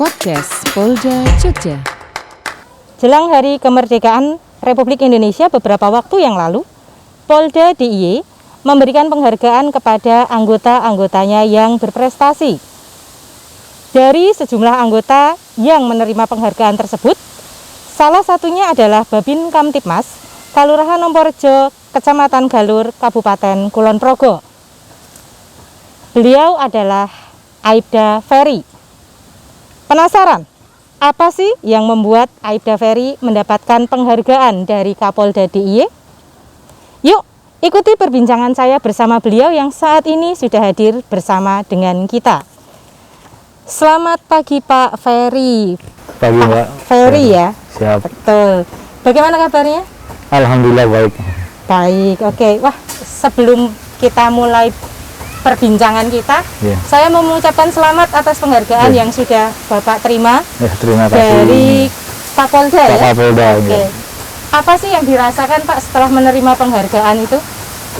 Podcast Polda Jogja. Jelang Hari Kemerdekaan Republik Indonesia beberapa waktu yang lalu, Polda DIY memberikan penghargaan kepada anggota-anggotanya yang berprestasi. Dari sejumlah anggota yang menerima penghargaan tersebut, salah satunya adalah Babin Kamtibmas, Kelurahan Nomporrejo, Kecamatan Galur, Kabupaten Kulon Progo. Beliau adalah Aibda Ferry. Penasaran, apa sih yang membuat Aibda Ferry mendapatkan penghargaan dari Kapolda DIY? Yuk, ikuti perbincangan saya bersama beliau yang saat ini sudah hadir bersama dengan kita. Selamat pagi Pak Ferry. Pagi Mbak. Pak Ferry ya? Siap. Betul. Bagaimana kabarnya? Alhamdulillah baik. Baik, oke. Wah, sebelum kita mulai perbincangan kita, saya mau mengucapkan selamat atas penghargaan yang sudah Bapak terima terima kasih dari Kapolda ya? Kapolda. Oke. Apa sih yang dirasakan Pak setelah menerima penghargaan itu?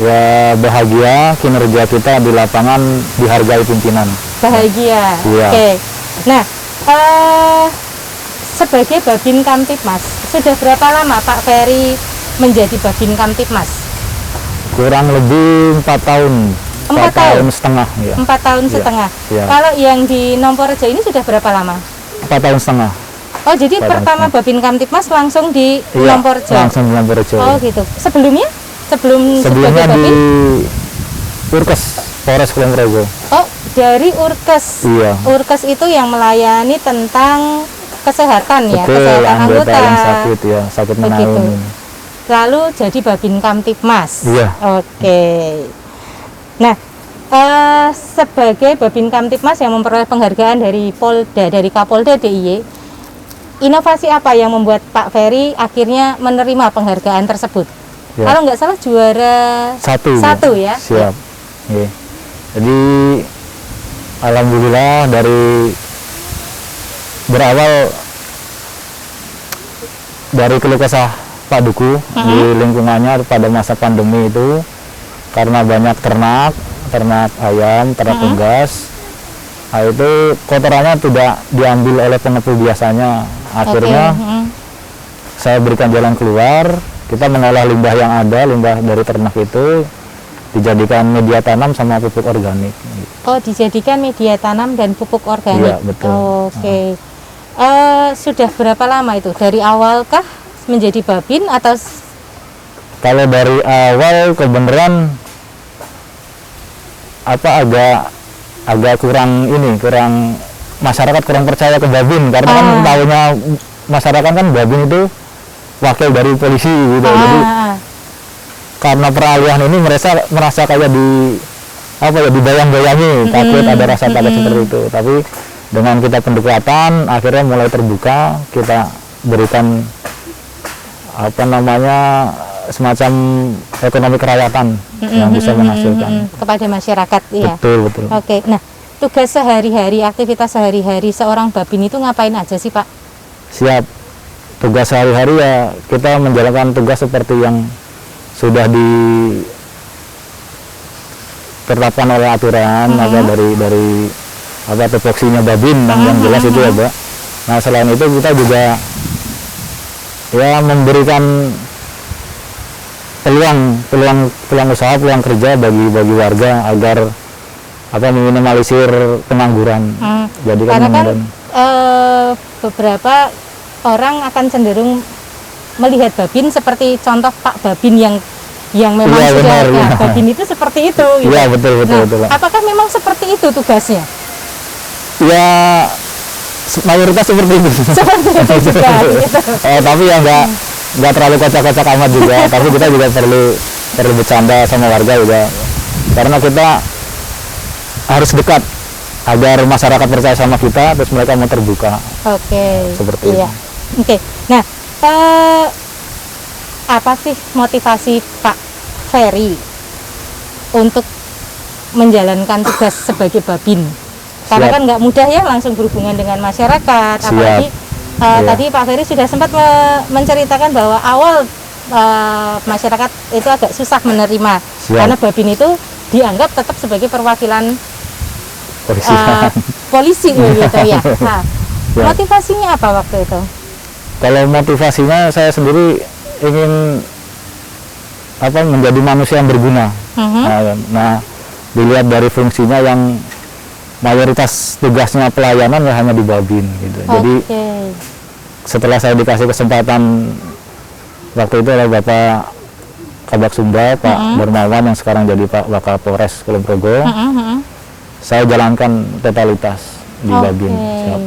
Ya bahagia, kinerja kita di lapangan dihargai pimpinan. Bahagia. Iya. Oke. Nah, sebagai Babin Kamtibmas, sudah berapa lama Pak Ferry menjadi Babin Kamtibmas? Kurang lebih 4 tahun. 4 tahun setengah ya. 4 tahun setengah. Iya. Kalau yang di Nomporrejo ini sudah berapa lama? 4 tahun setengah. Oh, jadi pertama Babin Kamtibmas langsung di Nomporrejo. Langsung di Nomporrejo. Oh, gitu. Sebelumnya Sebelumnya sebagai Babin? di Urkes Polres Kulon Progo. Oh, dari Urkes. Iya. Urkes itu yang melayani tentang kesehatan ya, Betul, kesehatan anggota yang sakit ya, sakit menaun. Lalu jadi Babin Kamtibmas. Iya. Oke. Nah, sebagai Babin Kamtibmas yang memperoleh penghargaan dari Polda, dari Kapolda DIY, inovasi apa yang membuat Pak Ferry akhirnya menerima penghargaan tersebut? Ya. Kalau nggak salah juara satu ya? Siap. Ya. Jadi alhamdulillah dari berawal dari keluh kesah Pak Duku di lingkungannya pada masa pandemi itu, karena banyak ternak ayam, ternak unggas, nah itu kotorannya tidak diambil oleh pengepul biasanya. Akhirnya saya berikan jalan keluar, kita mengolah limbah yang ada, limbah dari ternak itu dijadikan media tanam sama pupuk organik. Oh, dijadikan media tanam dan pupuk organik. Iya, betul. Oke. Sudah berapa lama itu? Dari awal kah menjadi Babin atau? Kalau dari awal kebenaran agak kurang masyarakat kurang percaya ke Babin, karena kan tahunya masyarakat kan Babin itu wakil dari polisi gitu. Jadi karena peralihan ini merasa kayak dibayang-bayangi, takut ada rasa takut seperti itu. Tapi dengan kita pendekatan akhirnya mulai terbuka, kita berikan semacam ekonomi kerakyatan yang bisa menghasilkan kepada masyarakat ya. Betul. Oke. Nah, tugas sehari-hari, aktivitas sehari-hari seorang Babin itu ngapain aja sih, Pak? Siap. Tugas sehari-hari ya kita menjalankan tugas seperti yang sudah ditetapkan oleh aturan dari tupoksinya Babin yang jelas itu ya, Mbak. Nah, selain itu kita juga ya memberikan peluang usaha, peluang kerja bagi warga agar meminimalisir pengangguran. Jadi karena kan beberapa orang akan cenderung melihat Babin seperti contoh Pak Babin yang memang sudah Babin itu seperti itu. Gitu. Iya, betul. Apakah memang seperti itu tugasnya? Ya mayoritas seperti itu. Seperti itu juga. Gitu. Tapi ya nggak terlalu kocak-kocak amat juga. Tapi kita juga perlu bercanda sama warga juga, karena kita harus dekat agar masyarakat percaya sama kita, terus mereka mau terbuka. Oke. Seperti itu. Oke. Nah, apa sih motivasi Pak Ferry untuk menjalankan tugas sebagai Babin? Karena kan nggak mudah ya langsung berhubungan dengan masyarakat. Apalagi tadi Pak Ferry sudah sempat menceritakan bahwa awal masyarakat itu agak susah menerima. Karena Babin itu dianggap tetap sebagai perwakilan polisi gitu ya. Nah, Ya. Motivasinya apa waktu itu? Kalau motivasinya saya sendiri ingin menjadi manusia yang berguna. Nah, dilihat dari fungsinya yang mayoritas tugasnya pelayanan ya hanya di Babin gitu. Jadi setelah saya dikasih kesempatan waktu itu oleh Bapak Kabak Sumba, Pak Darmawan yang sekarang jadi Pak Wakapolres Kulon Progo, saya jalankan totalitas di Babin. Siap.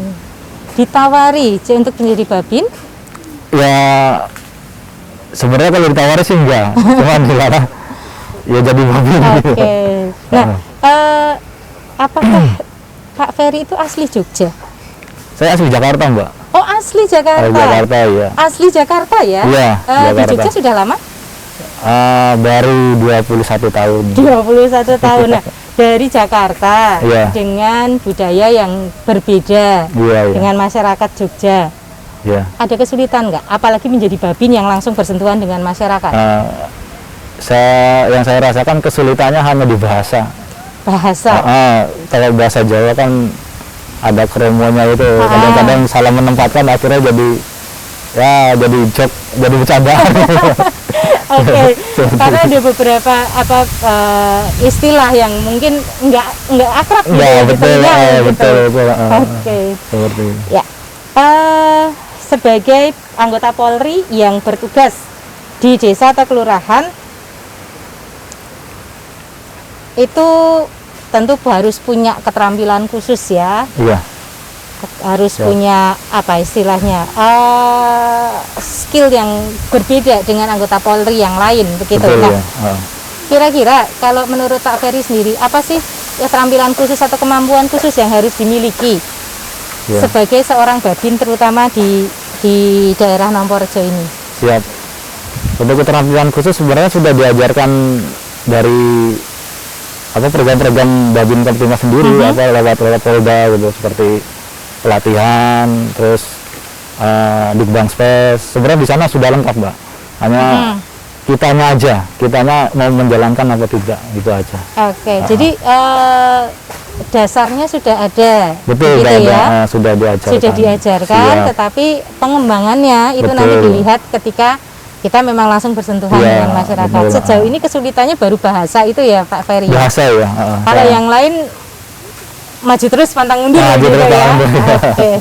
Ditawari untuk menjadi Babin? Ya sebenarnya kalau ditawari sih enggak, cuma dilarang ya jadi Babin. Nah, apakah Pak Ferry itu asli Jogja? Saya asli Jakarta, Mbak. Oh, asli Jakarta. Asli Jakarta, ya. Asli Jakarta ya? Iya, di Jogja sudah lama? Baru 21 tahun. 21 tahun. Nah, dari Jakarta Iya. dengan budaya yang berbeda Iya. dengan masyarakat Jogja. Iya. Ada kesulitan nggak? Apalagi menjadi Babin yang langsung bersentuhan dengan masyarakat. Yang saya rasakan kesulitannya hanya di bahasa. Bahasa. Kalau bahasa Jawa kan ada kromonya itu, kadang-kadang salah menempatkan akhirnya jadi joke, jadi bercandaan. Oke. Karena ada beberapa istilah yang mungkin nggak akrab gitu. Ya, betul, gitu. betul. Oke. Seperti itu. Ya. Sebagai anggota Polri yang bertugas di desa atau kelurahan, itu tentu harus punya keterampilan khusus ya. Iya. Harus Ya. punya apa istilahnya, skill yang berbeda dengan anggota Polri yang lain begitu. Betul, Nah, ya. kira-kira kalau menurut Pak Ferry sendiri, apa sih keterampilan khusus atau kemampuan khusus yang harus dimiliki Ya. sebagai seorang Babin, terutama di daerah Namporejo ini? Siap. Untuk keterampilan khusus sebenarnya sudah diajarkan dari program-program Babin Kamtipmas sendiri, lewat Polda gitu, seperti pelatihan, terus Dikbang Spes. Sebenarnya di sana sudah lengkap, Mbak. Hanya kitanya mau menjalankan apa tidak, gitu aja. Oke, jadi dasarnya sudah ada. Betul, begitu ya? sudah diajarkan. Sudah diajarkan, Siap. tetapi pengembangannya itu Betul. nanti dilihat ketika kita memang langsung bersentuhan Iya, dengan masyarakat. betul. Sejauh ini kesulitannya baru bahasa itu ya, Pak Ferry. Bahasa ya. Kalau yang lain maju terus pantang mundur Maju gitu terus, ya. pantang mundur. Oke.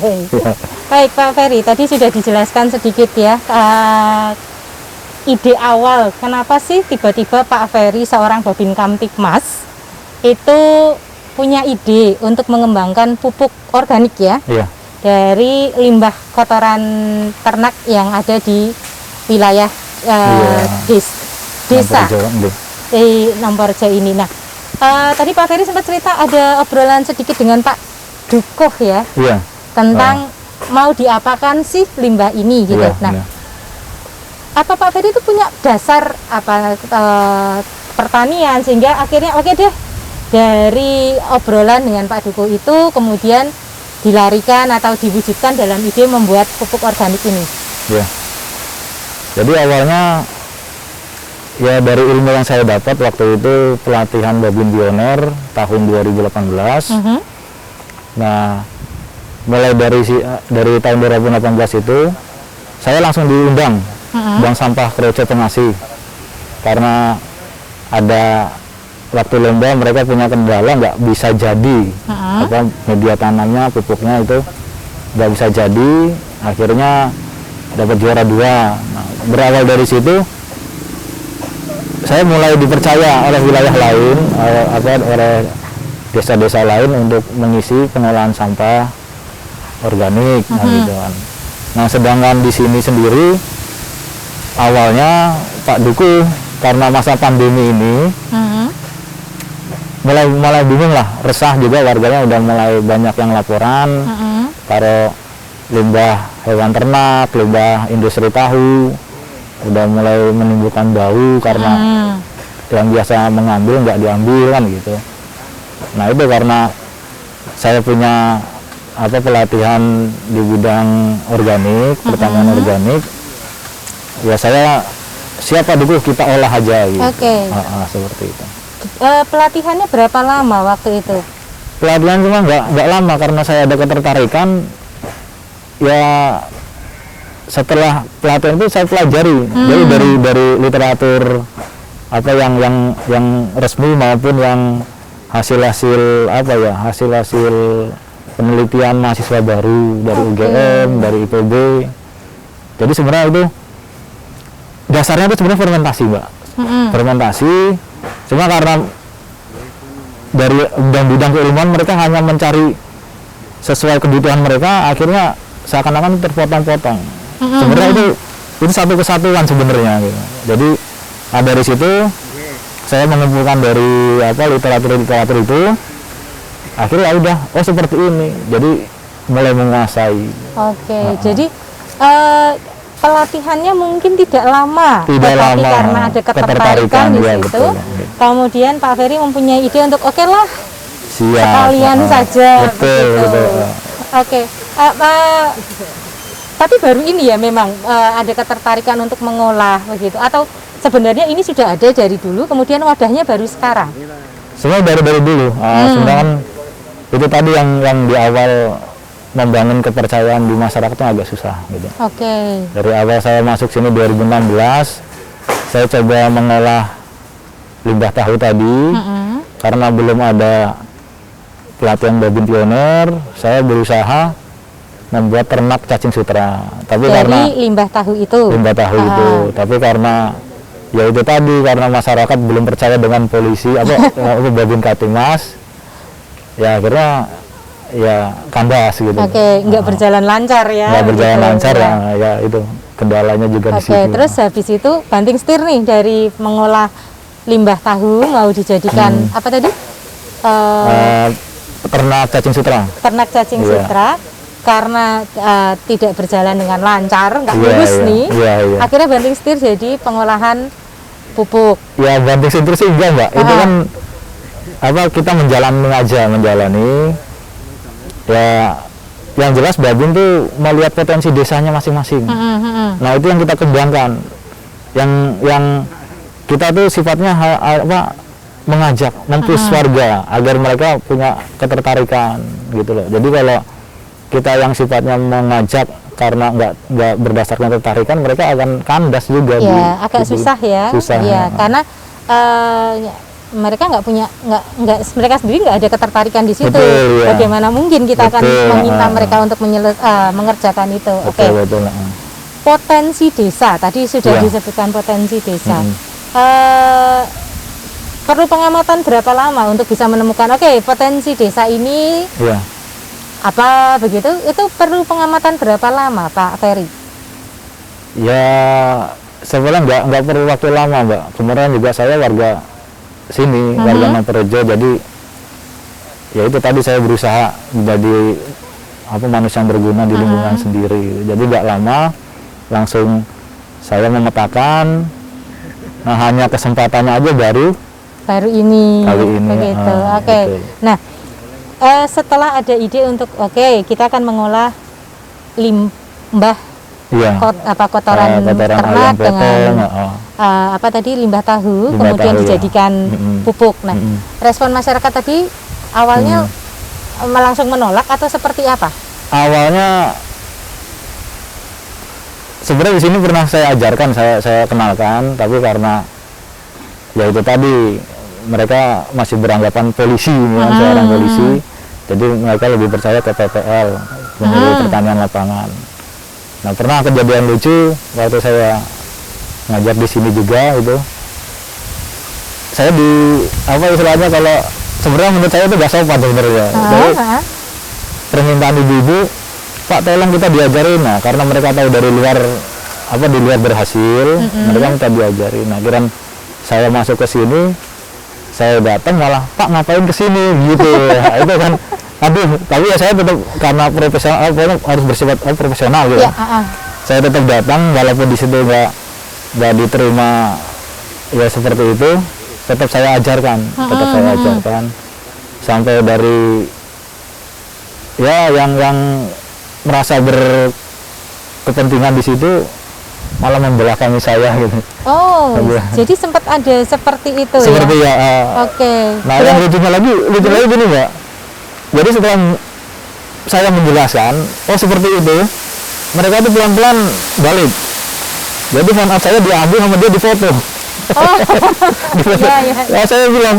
Baik Pak Ferry, tadi sudah dijelaskan sedikit ya ide awal kenapa sih tiba-tiba Pak Ferry seorang Babin Kamtipmas itu punya ide untuk mengembangkan pupuk organik ya. Iya. Dari limbah kotoran ternak yang ada di wilayah desa di Namporejo ini. Nah, tadi Pak Ferry sempat cerita ada obrolan sedikit dengan Pak Dukuh ya, Iya. tentang mau diapakan sih limbah ini gitu. Iya, Nah, iya. apa Pak Ferry itu punya dasar pertanian sehingga akhirnya oke deh, dari obrolan dengan Pak Dukuh itu kemudian dilarikan atau diwujudkan dalam ide membuat pupuk organik ini. Iya. Jadi awalnya ya dari ilmu yang saya dapat waktu itu pelatihan Babin Pioner tahun 2018. Nah, mulai dari tahun 2018 itu saya langsung diundang Bank Sampah Kroco Pengasih, karena ada waktu lomba mereka punya kendala nggak bisa jadi media tanamnya, pupuknya itu nggak bisa jadi, akhirnya dapat juara 2. Nah, berawal dari situ saya mulai dipercaya oleh wilayah lain, oleh desa-desa lain untuk mengisi pengolahan sampah organik, gitu kan. Nah, sedangkan di sini sendiri awalnya Pak Dukuh karena masa pandemi ini mulai bingung lah, resah juga warganya, udah mulai banyak yang laporan kalau limbah hewan ternak, limbah industri tahu udah mulai menimbulkan bau karena yang biasa mengambil nggak diambil kan gitu. Nah, itu karena saya punya pelatihan di bidang organik, pertanian organik, ya saya siapa dulu kita olah aja gitu. Seperti itu. Pelatihannya berapa lama waktu itu? Pelatihan cuma nggak lama karena saya ada ketertarikan. ya setelah pelatihan itu saya pelajari jadi dari literatur apa yang resmi maupun yang hasil-hasil apa ya hasil-hasil penelitian mahasiswa baru dari UGM, dari IPB. Jadi sebenarnya itu dasarnya itu sebenarnya fermentasi, Mbak. Fermentasi, cuma karena dari bidang keilmuan mereka hanya mencari sesuai kebutuhan mereka, akhirnya seakan-akan terpotong-potong. Sebenarnya itu satu kesatuan sebenarnya. Gitu. Jadi dari situ saya mengumpulkan dari apa literatur itu, akhirnya udah seperti ini. Jadi mulai menguasai. Oke, jadi pelatihannya mungkin tidak lama, tidak tetapi lama, karena ada ketertarikan di ya, situ. betul. Kemudian Pak Ferry mempunyai ide untuk oke lah, siap, sekalian saja. betul, begitu. betul. Oke, tapi baru ini ya memang ada ketertarikan untuk mengolah begitu, atau sebenarnya ini sudah ada dari dulu, kemudian wadahnya baru sekarang? Sebenarnya dari dulu. Sebenarnya kan itu tadi yang di awal membangun kepercayaan di masyarakat itu agak susah gitu. Oke. Dari awal saya masuk sini 2016, saya coba mengolah limbah tahu tadi. Karena belum ada pelatihan babin pioner, saya berusaha membuat ternak cacing sutra. Tapi dari karena limbah tahu itu. Tapi karena ya itu tadi karena masyarakat belum percaya dengan polisi babin Katimas, ya akhirnya ya kandas gitu. Oke, nggak berjalan lancar ya. Nggak berjalan gitu, lancar ya itu kendalanya juga di situ. Oke, terus habis itu banting setir nih dari mengolah limbah tahu mau dijadikan apa tadi? Ternak cacing sutra. Ternak cacing sutra. Karena tidak berjalan dengan lancar, nggak lurus nih. Akhirnya banting setir jadi pengolahan pupuk. Ya banting setir sih enggak, Mbak. Itu kan kita menjalani. Ya yang jelas babin tuh melihat potensi desanya masing-masing. Nah itu yang kita kembangkan, yang kita tuh sifatnya mengajak, mempush warga agar mereka punya ketertarikan gitu loh. Jadi kalau kita yang sifatnya mengajak karena nggak berdasarkan ketertarikan, mereka akan kandas juga. Ya agak gitu. susah ya. Susah. Ya karena mereka mereka sendiri nggak ada ketertarikan di situ. Betul, ya. Bagaimana mungkin kita akan meminta mereka untuk mengerjakan itu? Oke. Potensi desa tadi sudah disebutkan potensi desa. Perlu pengamatan berapa lama untuk bisa menemukan potensi desa ini apa begitu? Itu perlu pengamatan berapa lama, Pak Ferry? Ya sebenarnya nggak perlu waktu lama, Mbak. Kemarin juga saya warga sini, warga Manterejo, jadi ya itu tadi saya berusaha menjadi manusia yang berguna di lingkungan sendiri. Jadi nggak lama langsung saya memetakan. Nah hanya kesempatannya aja baru ini begitu. Oke. Gitu. Nah setelah ada ide untuk kita akan mengolah limbah kotoran ternak dengan limbah tahu kemudian dijadikan pupuk. Nah respon masyarakat tadi awalnya langsung menolak atau seperti apa? Awalnya sebenarnya di sini pernah saya ajarkan, saya kenalkan, tapi karena ya itu tadi mereka masih beranggapan polisi, seorang polisi, jadi mereka lebih percaya ke PPL, Penyuluh Pertanian Lapangan. Nah pernah kejadian lucu waktu saya ngajar di sini juga itu, saya istilahnya kalau sebenarnya menurut saya itu gak sopan sebenarnya. Jadi permintaan ibu-ibu, Pak tolong kita diajarin. Nah karena mereka tahu dari luar di luar berhasil, mereka minta diajarin. Nah kira saya masuk ke sini, saya datang malah Pak ngapain ke sini gitu. Nah, itu kan tapi ya saya tetap karena profesional harus bersifat profesional gitu. Saya tetap datang walaupun di situ nggak diterima ya seperti itu, tetap saya ajarkan, sampai dari ya yang merasa berkepentingan di situ malah membelakangi saya gitu. Oh, jadi sempat ada seperti itu seperti ya? Oke. Nah yang lucunya lagi gini Mbak. Jadi setelah saya menjelaskan, seperti itu, mereka tuh pelan-pelan balik. Jadi phone out saya diambil sama dia difoto. Oh. Difoto. Iya, iya. Ya, saya bilang,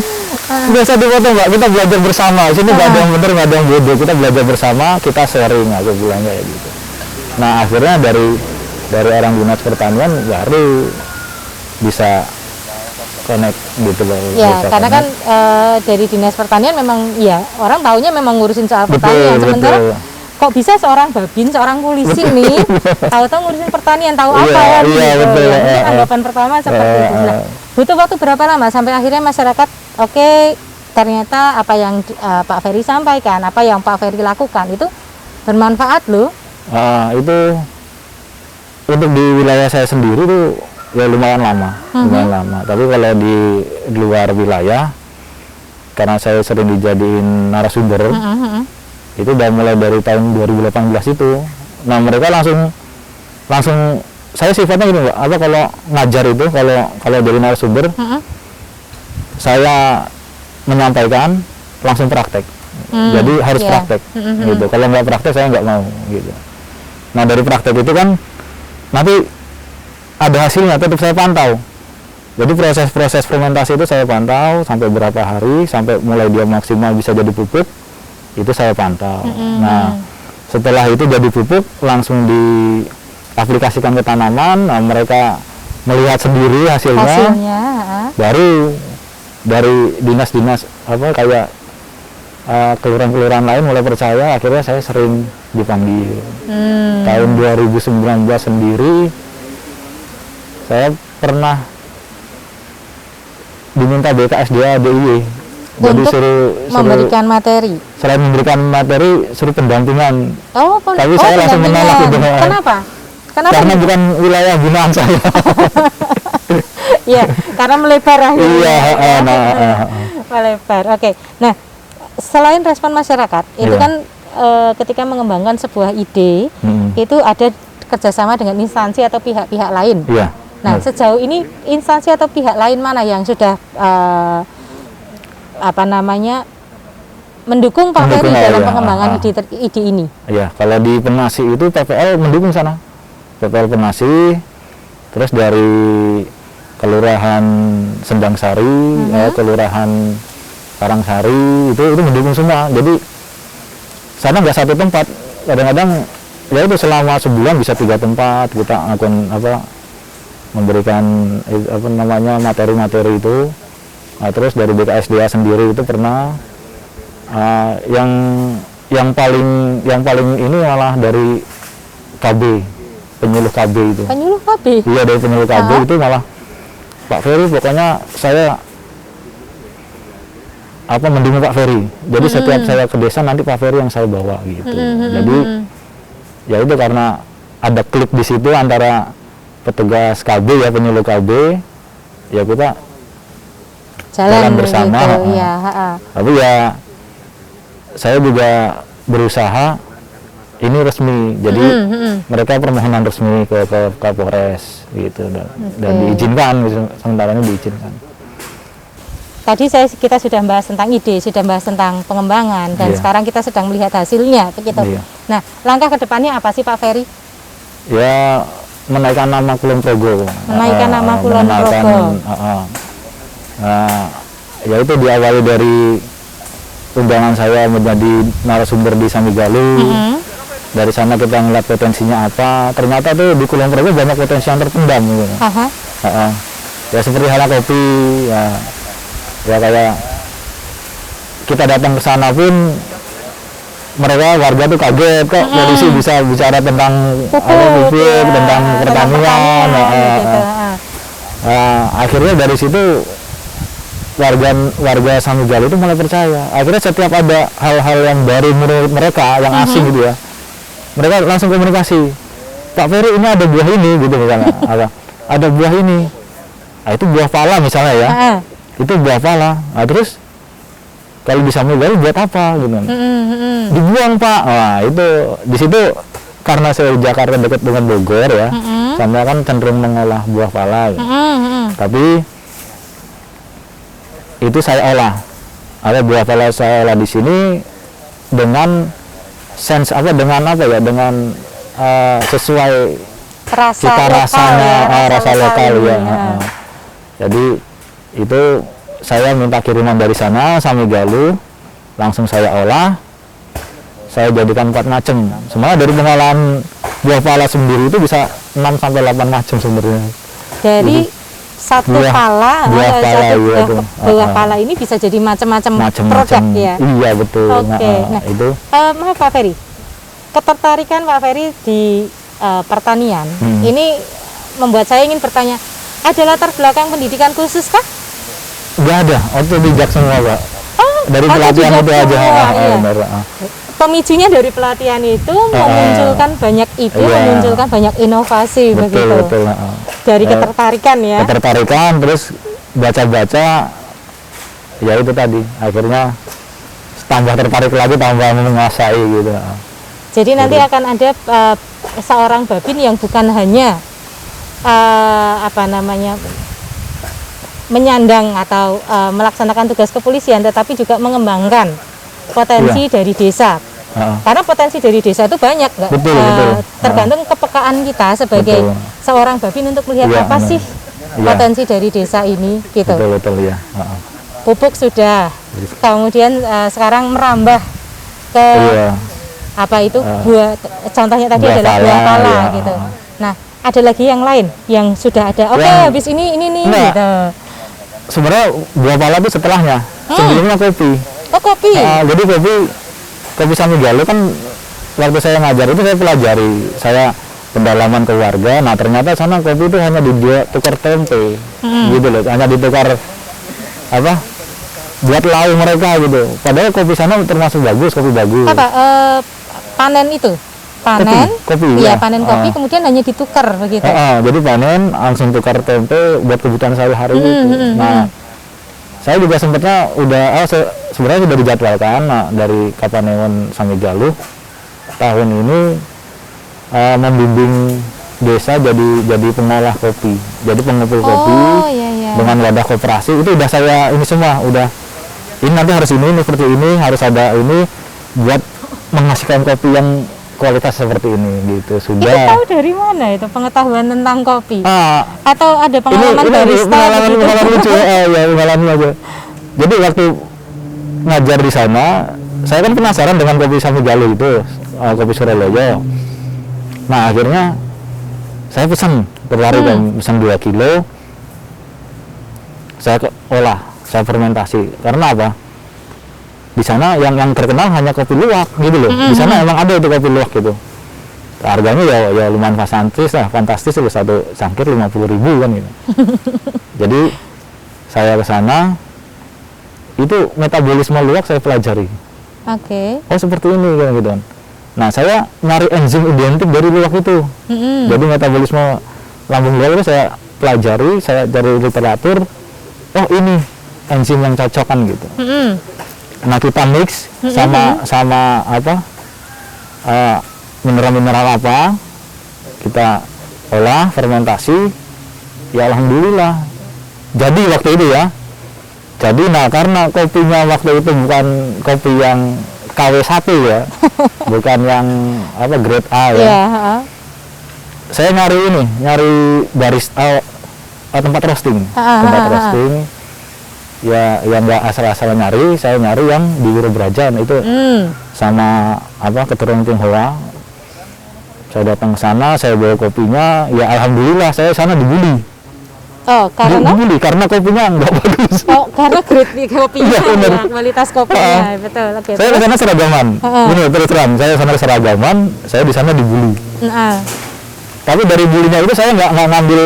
biasa difoto Mbak, kita belajar bersama. Di sini nggak ada yang benar, nggak ada yang bodoh. Kita belajar bersama, kita sharing, aku bilang kayak gitu. Nah akhirnya dari orang dinas pertanian baru bisa connect gitu loh. Ya, bisa karena kan connect. dari dinas pertanian memang ya orang taunya memang ngurusin soal Betul, pertanian. Sementara betul. kok bisa seorang babin, seorang polisi nih tahu-tahu ngurusin pertanian, tahu apa Iya, ya iya, gitu. betul. Ya, mungkin anggapan pertama seperti itu. Nah, butuh waktu berapa lama sampai akhirnya masyarakat oke, ternyata apa yang Pak Ferry sampaikan, apa yang Pak Ferry lakukan itu bermanfaat loh. Itu untuk di wilayah saya sendiri tuh ya lumayan lama, lumayan lama. Tapi kalau di luar wilayah, karena saya sering dijadiin narasumber, itu udah mulai dari tahun 2018 itu. Nah mereka langsung saya sifatnya gini Mbak, apa kalau ngajar itu kalau dari narasumber, saya menyampaikan langsung praktek. Jadi harus praktek, gitu. Kalau nggak praktek saya nggak mau, gitu. Nah dari praktek itu kan nanti ada hasilnya, tetap saya pantau. Jadi proses fermentasi itu saya pantau sampai berapa hari, sampai mulai dia maksimal bisa jadi pupuk, itu saya pantau. Nah setelah itu jadi pupuk langsung diaplikasikan ke tanaman. Nah, mereka melihat sendiri hasilnya. Baru dari dinas-dinas apa kayak kelurahan-kelurahan lain mulai percaya, akhirnya saya sering dipanggil. Tahun 2019 sendiri saya pernah diminta BKSDA DIY jadi suruh memberikan materi. Selain memberikan materi, suruh pendampingan. Tapi saya langsung menolak itu. Kenapa? Karena bukan wilayah binaan saya. Iya, karena melebar akhirnya. Iya, melebar. Oke. Nah, selain respon masyarakat, itu kan ketika mengembangkan sebuah ide, itu ada kerjasama dengan instansi atau pihak-pihak lain. Iya. Nah, sejauh ini instansi atau pihak lain mana yang sudah mendukung Pak Ferry dalam pengembangan ide ini? Iya, kalau di Penasi itu PPL mendukung sana. PPL Penasi, terus dari Kelurahan Sendang Sari, Kelurahan Karangsari itu mendukung semua. Jadi sana nggak satu tempat, kadang-kadang ya itu selama sebulan bisa 3 tempat kita memberikan materi-materi itu. Nah, terus dari BKSDA sendiri itu pernah yang paling ini malah dari KB, penyuluh KB itu. Penyuluh KB? Iya, dari penyuluh KB itu malah Pak Ferry, pokoknya saya mendukung Pak Ferry. Jadi setiap saya ke desa nanti Pak Ferry yang saya bawa gitu. Jadi ya itu karena ada klik di situ antara petugas KB ya, penyuluh KB, ya kita jalan bersama. Gitu, ya. Tapi ya saya juga berusaha ini resmi, jadi mereka permohonan resmi ke Kapolres gitu, dan diizinkan, sementara ini diizinkan. Tadi kita sudah bahas tentang ide, sudah bahas tentang pengembangan, dan sekarang kita sedang melihat hasilnya, begitu. Nah, langkah kedepannya apa sih Pak Ferry? Ya, menaikkan nama Kulon Progo. Menaikkan nama Kulon Progo. Nah, ya itu diawali dari undangan saya menjadi narasumber di Samigalu. Dari sana kita ngeliat potensinya apa. Ternyata tuh di Kulon Progo banyak potensi yang terpendam. Gitu. Ya seperti halnya kopi, ya kayak kita datang ke sana pun mereka warga tuh kaget kok polisi bisa bicara tentang pupuk, tentang pertanian. Akhirnya dari situ warga Samigalu itu mulai percaya. Akhirnya setiap ada hal-hal yang baru menurut mereka, yang asing gitu ya, mereka langsung komunikasi, Pak Ferry ini ada buah ini gitu misalnya, ada buah ini, itu buah pala misalnya ya, itu buah pala. Nah, terus kalau di Samigalu buat apa gitu? Dibuang Pak. Nah itu di situ karena saya Jakarta dekat dengan Bogor ya, saya kan cenderung mengolah buah pala. Gitu. Tapi itu saya olah, ada buah pala saya olah di sini dengan dengan sesuai Rasa cita lokal rasanya, ya, rasa lokal ya. ya. Jadi itu saya minta kiriman dari sana Sami Galuh, langsung saya olah, saya jadikan 4 macam. Sebenarnya dari pengolahan buah pala sendiri itu bisa 6 sampai 8 macam sebenarnya. Dari satu buah pala, buah itu. pala ini bisa jadi macam-macam Macam-macam. produk ya. Iya betul. Oke. Nah, itu maaf Pak Ferry, ketertarikan Pak Ferry di pertanian ini membuat saya ingin bertanya, ada latar belakang pendidikan khusus kah? nggak ada, otodidak semua Pak. Oh, Dari pelatihan itu otodidak aja. semua, iya. Benar. Pemicunya dari pelatihan itu memunculkan banyak ide, iya. memunculkan banyak inovasi Betul begitu. betul. Dari ketertarikan ya. Ketertarikan, terus baca-baca, ya itu tadi akhirnya tambah tertarik lagi, tambah menguasai gitu. Jadi nanti akan ada seorang babin yang bukan hanya menyandang atau melaksanakan tugas kepolisian, tetapi juga mengembanggan potensi dari desa. Karena potensi dari desa itu banyak, nggak? Betul. Tergantung kepekaan kita sebagai seorang babin untuk melihat apa sih potensi dari desa ini, gitu. Betul ya. Pupuk sudah, kemudian sekarang merambah ke apa itu buah, contohnya tadi buah adalah pala, buah pala ya. gitu. Nah, ada lagi yang lain yang sudah ada. Oke, habis ini nih gitu. Sebenarnya buah pala itu setelahnya. Sebelumnya kopi. Oh, kopi. Jadi kopi Sami Galuh kan waktu saya ngajar itu saya pelajari, saya pendalaman ke warga. Nah ternyata sana kopi itu hanya ditukar tempe, gitu loh, hanya ditukar buat lauk mereka gitu. Padahal kopi sana termasuk bagus, kopi bagus. Panen itu, panen, kopi iya panen kopi, kemudian hanya ditukar begitu. Jadi panen langsung tukar tempe buat kebutuhan sehari-hari gitu. Nah saya juga sempatnya sebenarnya sudah dijadwalkan dari Kapanewon Sami Galuh tahun ini membimbing desa jadi pengolah kopi, jadi pengepul kopi dengan wadah koperasi. Itu udah saya ini semua, udah ini nanti harus ini seperti ini, harus ada ini buat menghasilkan kopi yang kualitas seperti ini gitu. Sudah. Itu tahu dari mana itu pengetahuan tentang kopi? Atau ada pengalaman barista? Pengalaman lucu pengalaman aja. Jadi waktu ngajar di sana, saya kan penasaran dengan kopi Sami Galuh itu, kopi Suraloyo. Nah akhirnya saya tertarik pesan 2 kilo, saya olah, saya fermentasi. Karena apa? Di sana yang terkenal hanya kopi luwak gitu loh. Di sana emang ada itu kopi luwak gitu. Harganya ya lumayan fantastis loh, satu cangkir 50.000 kan gitu. Jadi saya ke sana, itu metabolisme luwak saya pelajari. Oh seperti ini kan gitu kan. Nah saya nyari enzim identik dari luwak itu. Jadi metabolisme lambung luwak itu saya pelajari, saya cari literatur. Oh ini enzim yang cocok kan gitu. Nah kita mix sama mineral-mineral apa, kita olah, fermentasi, ya alhamdulillah. Jadi waktu itu ya. Jadi karena kopinya waktu itu bukan kopi yang KW1 ya, bukan yang grade A ya. Saya nyari barista, tempat roasting, ya yang nggak asal-asal nyari, saya nyari yang di Wiro Brajan itu sama keturunan Tionghoa. Saya datang ke sana, saya bawa kopinya, ya alhamdulillah saya sana dibully. Dibully karena kopinya nggak bagus. Karena grade kopinya, ya, kualitas kopinya, betul. Saya ke sana seragaman, terus terang, saya sana seragaman, saya di sana dibully. Tapi dari bulinya itu saya nggak ngambil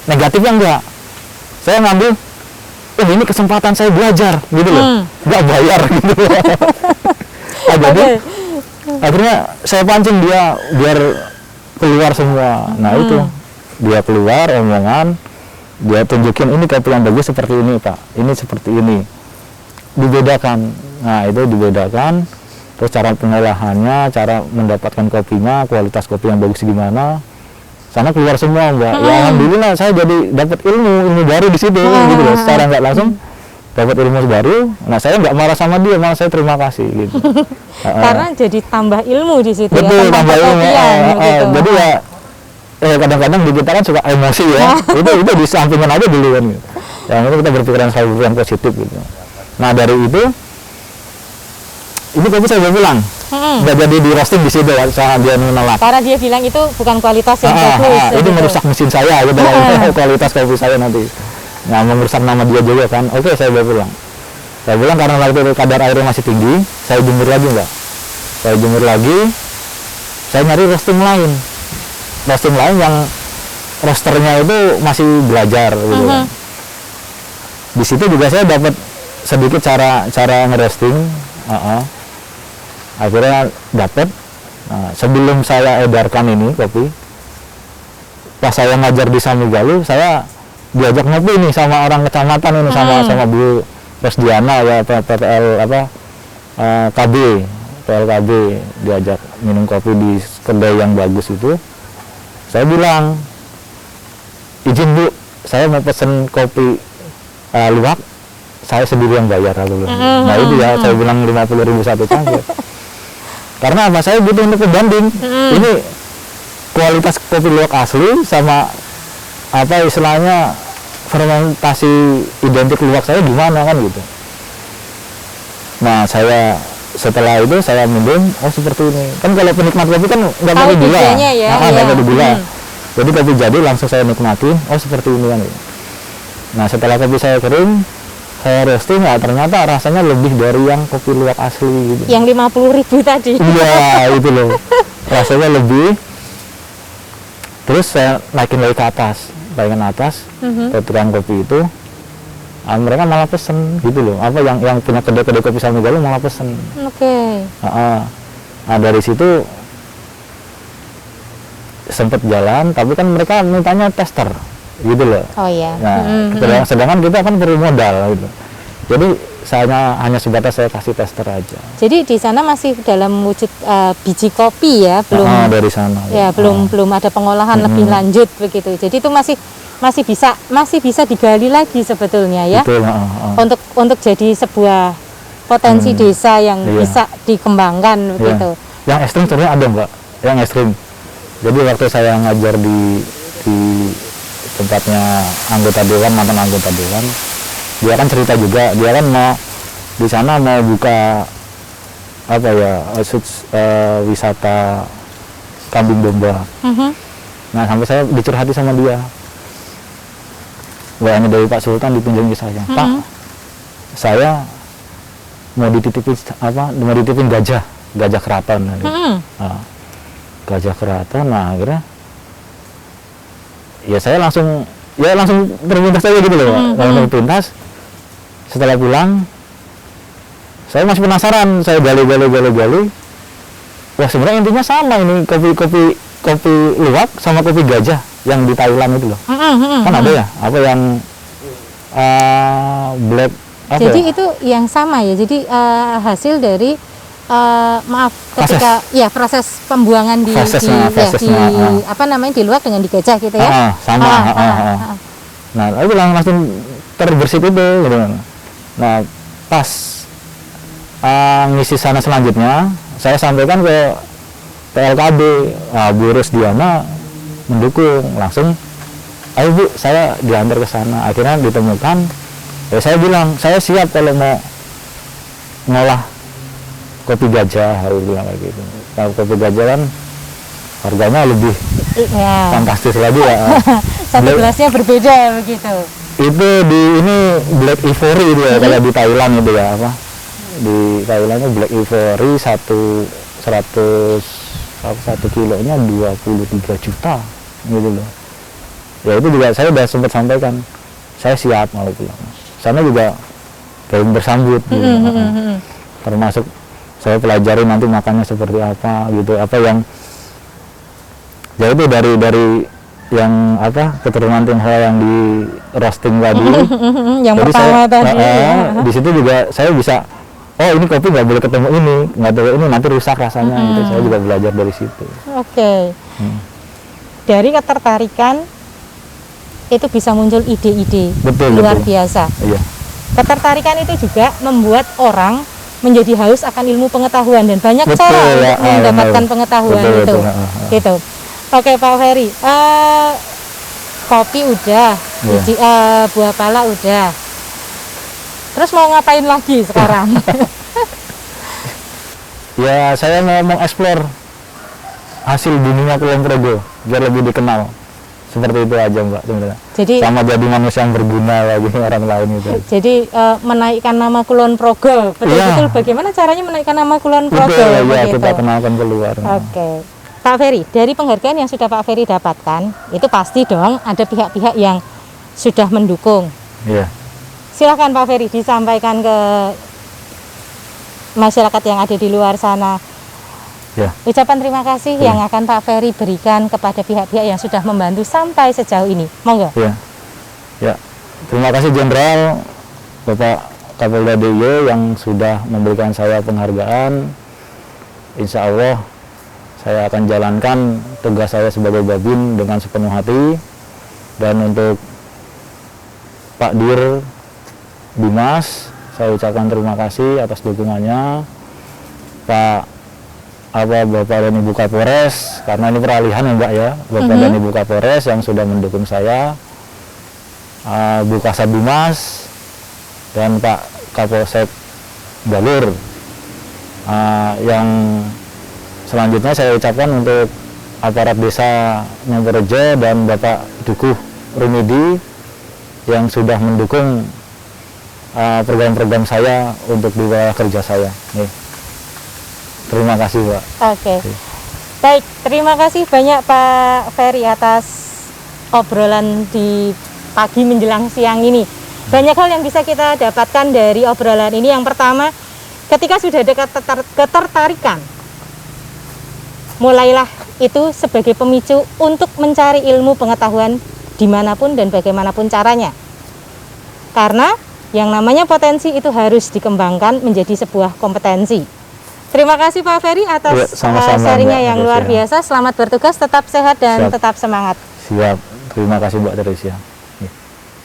negatifnya, enggak. Saya ngambil ini kesempatan saya belajar gitu loh, nggak bayar gitu. Jadi akhirnya saya pancing dia biar keluar semua. Nah itu dia keluar omongan, dia tunjukin ini kopi yang bagus seperti ini Pak, ini seperti ini, dibedakan. Nah itu dibedakan, terus cara pengolahannya, cara mendapatkan kopinya, kualitas kopi yang bagus gimana, sana keluar semua Mbak. Ya alhamdulillah saya jadi dapat ilmu baru di situ gitu loh, secara nggak langsung dapat ilmu baru. Nah saya nggak marah sama dia, malah saya terima kasih gitu. Karena jadi tambah ilmu di situ Betul, ya, tentang tambah ilmu. perkopian, gitu. Jadi ya kadang-kadang di kita kan suka emosi ya. itu di sampingan aja dulu kan. Gitu. Yang itu kita berpikiran selalu yang positif gitu. Nah dari itu ini kopi saya bawa pulang. Nggak jadi di roasting di situ ya, soalnya dia menolak. Karena dia bilang itu bukan kualitas yang bagus. Itu gitu. merusak mesin saya gitu, kualitas kopi saya nanti. Nah merusak nama dia juga kan. Oke, saya bawa pulang. Saya pulang karena waktu itu kadar airnya masih tinggi, saya jemur lagi Mbak. Saya jemur lagi, saya nyari roasting lain. Roasting lain yang roasternya itu masih belajar gitu. Di situ juga saya dapat sedikit cara ngeroasting. Akhirnya dapat. Nah, sebelum saya edarkan ini kopi, pas saya ngajar di Samigaluh, saya diajak ngopi nih sama orang kecamatan ini, sama Bu Rosdiana ya, PPL KB, PLKB, diajak minum kopi di kedai yang bagus itu. Saya bilang, izin Bu, saya mau pesen kopi luwak, saya sendiri yang bayar. Nah itu ya, saya bilang 50.000 satu cangkir. Karena apa? Saya butuh untuk pembanding. Ini kualitas kopi luwak asli sama apa istilahnya fermentasi identik luwak saya gimana kan gitu. Nah saya setelah itu saya minum, oh seperti ini. Kan kalau penikmat kopi kan nggak pakai gula, nggak pakai gula. Jadi kopi jadi langsung saya nikmati, oh seperti ini kan. Nah setelah kopi saya kering, saya roasting, ya ternyata rasanya lebih dari yang kopi luwak asli gitu. Yang 50.000 tadi. Iya itu loh, rasanya lebih. Terus saya naikin lagi ke atas ke tukang kopi itu. Mereka malah pesen gitu loh, apa yang punya kedai-kedai kopi Samigaluh malah pesen. Oke. Nah dari situ sempet jalan, tapi kan mereka mintanya tester gitu loh. Oh iya. Nah, sedangkan kita kan perlu modal gitu. Jadi saya hanya sebatas saya kasih tester aja. Jadi di sana masih dalam wujud biji kopi ya, belum dari sana. Ya, belum ada pengolahan lebih lanjut begitu. Jadi itu masih bisa digali lagi sebetulnya ya. Betul, Untuk jadi sebuah potensi desa yang bisa dikembangkan begitu. Yang ekstrim sebenarnya ada Mbak, yang ekstrim. Jadi waktu saya ngajar di tempatnya mantan anggota dewan, dia kan cerita juga, dia kan mau di sana mau buka apa ya, wisata kambing domba. Nah sampai saya dicurhati sama dia, WA-nya dari Pak Sultan dipinjam ke saya, Pak, saya mau dititipin gajah keraton. Gajah keraton. Nah akhirnya ya saya langsung terlintas aja gitu loh. Langsung terlintas. Setelah pulang saya masih penasaran, saya gali. Wah sebenarnya intinya sama ini, kopi luwak sama kopi gajah yang di Thailand itu loh. Kan ada ya, apa yang black apa jadi ya? itu yang sama ya, jadi hasil dari proses pembuangan di luwak dengan di gajah gitu ya. Sama. Nah itu langsung terbersit itu gitu. Nah pas ngisi sana selanjutnya saya sampaikan ke PLKB, Bu Rosdiana mendukung, langsung ayo Bu saya diantar ke sana. Akhirnya ditemukan, ya saya bilang saya siap kalau mau ngolah kopi gajah, harus bilang kayak gitu. Kalau kopi gajah kan harganya lebih fantastis lagi ya. Satu gelasnya berbeda begitu. Itu ini Black Ivory itu ya, kalau di Thailand itu ya apa? Di Thailand itu Black Ivory 1 kilonya 23 juta gitu loh. Ya itu juga saya udah sempat sampaikan, saya siap mau pulang. Sana juga belum bersambut gitu. Termasuk saya pelajari nanti makannya seperti apa gitu, apa yang ya itu dari yang apa keturunan Tionghoa yang di roasting tadi. Yang jadi pertama tadi. Di situ juga saya bisa, oh ini kopi nggak boleh ketemu ini, nggak boleh ini nanti rusak rasanya gitu. Saya juga belajar dari situ. Oke. Dari ketertarikan itu bisa muncul ide-ide luar biasa. Iya. Ketertarikan itu juga membuat orang menjadi haus akan ilmu pengetahuan dan banyak Betul, cara ya, untuk mendapatkan pengetahuan betul, itu. betul. Gitu. Oke Pak Ferry, kopi udah, buah pala udah. Terus mau ngapain lagi sekarang? Ya saya mau mengeksplor hasil buminya Kulon Progo biar lebih dikenal. Seperti itu aja Mbak sebenarnya. Jadi sama jadi manusia yang berguna bagi orang lain itu. Jadi menaikkan nama Kulon Progo, betul-betul bagaimana caranya menaikkan nama Kulon Progo? Betul, ya begitu. kita kenalkan keluar. Oke. Pak Ferry, dari penghargaan yang sudah Pak Ferry dapatkan, itu pasti dong ada pihak-pihak yang sudah mendukung. Iya. Silakan Pak Ferry disampaikan ke masyarakat yang ada di luar sana. Ya. Ucapan terima kasih yang akan Pak Ferry berikan kepada pihak-pihak yang sudah membantu sampai sejauh ini. Monggo. Ya. Ya. Terima kasih Jenderal Bapak Kapolda DIY yang sudah memberikan saya penghargaan. Insya Allah saya akan jalankan tugas saya sebagai Babin dengan sepenuh hati. Dan untuk Pak Dir Dimas, saya ucapkan terima kasih atas dukungannya. Bapak dan Ibu Kapolres, karena ini peralihan ya Mbak ya, Bapak dan Ibu Kapolres yang sudah mendukung saya, Bu Kasat Dimas dan Pak Kapolsek Balur. Yang selanjutnya saya ucapkan untuk aparat desa Nyamperejo dan Bapak Dukuh Rumidi yang sudah mendukung program-program saya untuk di wilayah kerja saya. Nih. Terima kasih Pak. Oke. Baik, terima kasih banyak Pak Ferry atas obrolan di pagi menjelang siang ini. Banyak hal yang bisa kita dapatkan dari obrolan ini. Yang pertama, ketika sudah ada ketertarikan, mulailah itu sebagai pemicu untuk mencari ilmu pengetahuan dimanapun dan bagaimanapun caranya. Karena yang namanya potensi itu harus dikembangkan menjadi sebuah kompetensi. Terima kasih Pak Ferry atas sharingnya yang luar biasa. Selamat bertugas, tetap sehat dan tetap semangat. Siap, terima kasih Mbak Teresia.